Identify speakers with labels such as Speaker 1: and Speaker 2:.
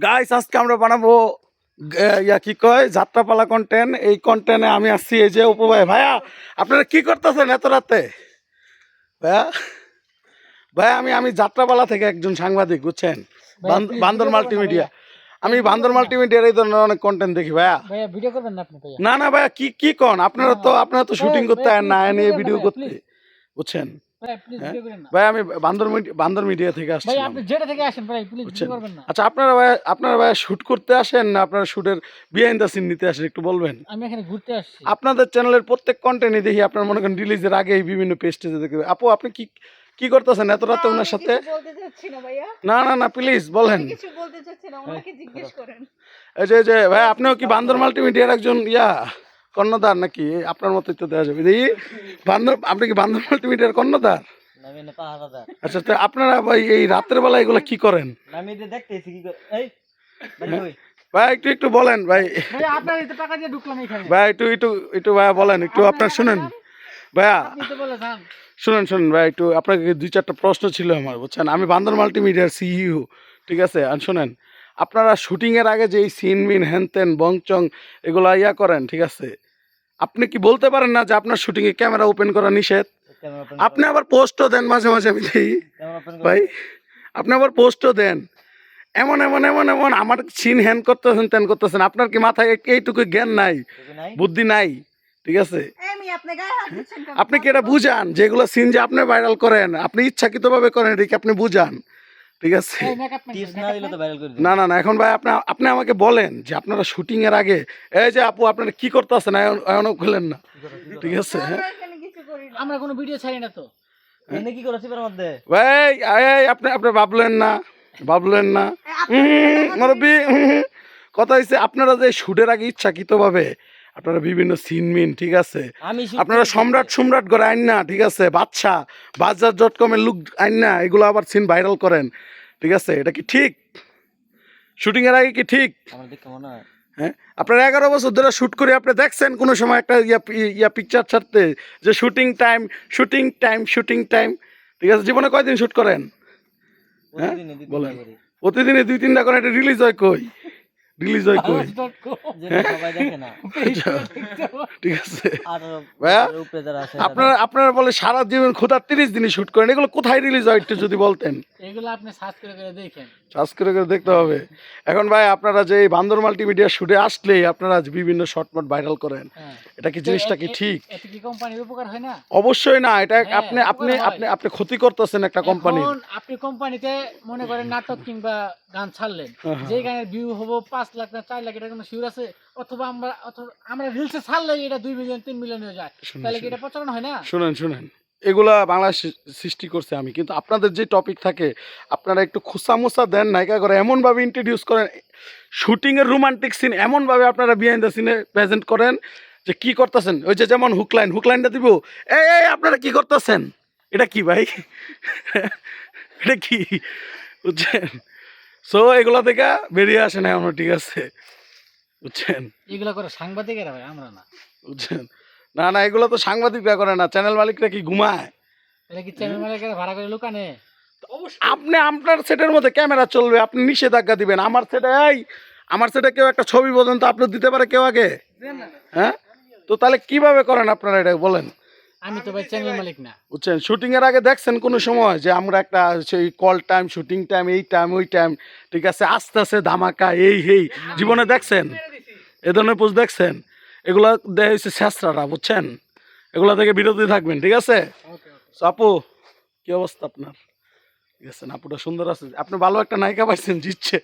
Speaker 1: Guys আজকে আমরা বানাবো কি কয় যাত্রাপালা কন্টেন্ট। এই কন্টেন্টে আমি আসছি এই যে অপু ভাই। ভাইয়া আপনারা কি করতেছেন এত রাতে? ভাইয়া ভাইয়া আমি যাত্রাপালা থেকে একজন সাংবাদিক, বুঝছেন, বান্দর মাল্টিমিডিয়া। আমি বান্দর মাল্টিমিডিয়ার এই ধরনের অনেক কন্টেন্ট দেখি। ভাইয়া
Speaker 2: ভিডিও করবেন না আপনি?
Speaker 1: না না ভাইয়া, কি কোন? আপনারা তো শুটিং করতে আর না নিয়ে ভিডিও করতে, বুঝছেন ভাই। আমি বান্দর মিডিয়া থেকে আসছি।
Speaker 2: আপনি যেটা থেকে আসেন ভাই, প্লিজ ভিডিও করবেন না।
Speaker 1: আচ্ছা, আপনারা ভাই শুট করতে আসেন না আপনারা শুটের বিহাইন্ড দ্য সিন নিতে আসেন, একটু বলবেন?
Speaker 2: আমি এখানে ঘুরতে আসছি।
Speaker 1: আপনাদের চ্যানেলের প্রত্যেক কন্টেন্টই দেখি, আপনার মনে করেন রিলিজের আগেই বিভিন্ন পেজে দেখে। আপু আপনি কি করতেছেন এত রাতে ওনার সাথে? না না না, প্লিজ বলেন। এই যে ভাই, আপনিও কি বান্দর মাল্টিমিডিয়ার একজন কর্ণধার নাকি? আপনার মতোই তো দেওয়া যাবে। আপনি কি বান্দর মাল্টিমিডিয়ার কর্ণধার? আচ্ছা, তো আপনারা ভাই এই রাতের বেলা এগুলো কি করেন? ভাই একটু বলেন ভাই। ভাই একটু ভাইয়া বলেন একটু, আপনার শুনেন ভাইয়া, শুনেন ভাই একটু। আপনাকে 2-4টা প্রশ্ন ছিল আমার, বুঝছেন। আমি বান্দর মাল্টিমিডিয়ার সিইও, ঠিক আছে। আর শুনেন, আপনারা শুটিংয়ের আগে যে এই সিন মিন হ্যান বংচং এগুলো করেন, ঠিক আছে। আপনি কি বলতে পারেন না যে আপনার শুটিংয়ে ক্যামেরা ওপেন করা নিষেধ? আপনি আবার পোস্টও দেন মাঝে মাঝে, আমি দেখি ভাই। আপনি আবার পোস্টও দেন এমন আমার সিন হ্যান করতেছেন ত্যান করতেছেন। আপনার কি মাথায় এইটুকু জ্ঞান নাই, বুদ্ধি নাই, ঠিক আছে? আপনি কি এটা বুঝান যেগুলো সিন যে আপনি ভাইরাল করেন, আপনি ইচ্ছাকৃতভাবে করেন, এটা কি আপনি বুঝান? ঠিক আছে। না না না, এখন ভাই আপনি আমাকে বলেন যে আপনারা শুটিং এর আগে এই যে আপু আপনারা কি করতেছেন এখনো বললেন না, ঠিক আছে?
Speaker 2: আমরা কোনো ভিডিও ছাড়ি না তো।
Speaker 1: কি করেছি ভাই? আপনি ভাবলেন না মুরব্বি। কথা হচ্ছে আপনারা যে শুটের আগে ইচ্ছাকৃতভাবে আপনারা বিভিন্ন সিন মিন, ঠিক আছে, আপনারা সম্রাট করে আইন না, ঠিক আছে, বাদশা.com-এর লুক আইন না, এগুলো আবার সিন ভাইরাল করেন, ঠিক আছে। এটা কি ঠিক? শুটিং এর আগে কি ঠিক? হ্যাঁ, আপনারা 11 বছর ধরে শুট করে আপনি দেখছেন কোনো সময় একটা পিকচার ছাড়তে যে শুটিং টাইম, ঠিক আছে? জীবনে কয়দিন শুট করেন? হ্যাঁ বলেন। প্রতিদিনে 2-3টা করে এটা রিলিজ হয় কই? ঠিক আছে ভাইয়া, আপনারা বলে সারা জীবন খোদা 30 দিনই শুট করেন, এগুলো কোথায় রিলিজ হয় একটু যদি বলতেন?
Speaker 2: এগুলো আপনি সার্চ করে দেখেন।
Speaker 1: সার্চ করে দেখতে হবে। এখন ভাই আপনারা যে এই বান্দর মাল্টিমিডিয়া শুটে আসলেই আপনারা বিভিন্ন শর্টমট ভাইরাল করেন, এটা কি জিনিসটা কি ঠিক?
Speaker 2: এতে কি কোম্পানির উপকার হয় না?
Speaker 1: অবশ্যই না। এটা আপনি ক্ষতি করতেছেন একটা কোম্পানি।
Speaker 2: আপনি কোম্পানিতে মনে করেন নাটক কিংবা গান ছাড়লেন, যে গানের ভিউ হবো 5 লাখ না 4 লাখ, এটা কোনো শিওর আছে? অথবা আমরা রিলসে ছাড়লে এটা 2 মিলিয়ন 3 মিলিয়ন হয়ে যায়, তাহলে কি এটা প্রচারণ হয় না? শুনেন,
Speaker 1: এগুলা বাংলা সৃষ্টি করছে আমি, কিন্তু আপনাদের যে টপিক থাকে আপনারা একটু খোসামোসা দেন, নায়িকা করে এমনভাবে ইন্ট্রোডিউস করেন, শুটিংয়ের রোমান্টিক সিন এমনভাবে আপনারা বিহাইন্ড দ্য সিনে প্রেজেন্ট করেন যে কি করতেছেন। ওই যে যেমন হুকলাইনটা দিব, এই আপনারা কি করতেছেন, এটা কি ভাই? এটা কি, বুঝছেন? সো এগুলা থেকে বেরিয়ে আসে না এখনো, ঠিক আছে, বুঝছেন?
Speaker 2: এগুলা করে সাংবাদিকেরা ভাই, আমরা না,
Speaker 1: বুঝছেন? না এগুলো তো সাংবাদিকরা করে না, চ্যানেল মালিকরা কি ঘুমায়?
Speaker 2: এটা কি চ্যানেল মালিকরা ভাড়া করে লুকানে?
Speaker 1: আপনি আপনার সেটের মধ্যে ক্যামেরা চলবে, আপনি নিষেধাজ্ঞা দিবেন। আমার সেটে কেউ একটা ছবি পর্যন্ত আপলোড দিতে পারে কেউ আগে? হ্যাঁ, তো তাহলে কিভাবে করেন আপনারা এটা বলেন?
Speaker 2: আমি তো ভাই চ্যানেল মালিক না,
Speaker 1: বুঝছেন? শুটিং এর আগে দেখছেন কোনো সময় যে আমরা একটা সেই কল টাইম, শুটিং টাইম, এই টাইম ওই টাইম, ঠিক আছে, আস্তে ধামাকা এই জীবনে দেখছেন? এ ধরনের পোস্ট দেখছেন? এগুলা দেয় হচ্ছে শেষরারা, বুঝছেন? এগুলা থেকে বিরতি থাকবেন, ঠিক আছে? আপু কি অবস্থা আপনার? ঠিক আছে, আপুটা সুন্দর আছে, আপনি ভালো একটা নায়িকা পাইছেন, জিতছে।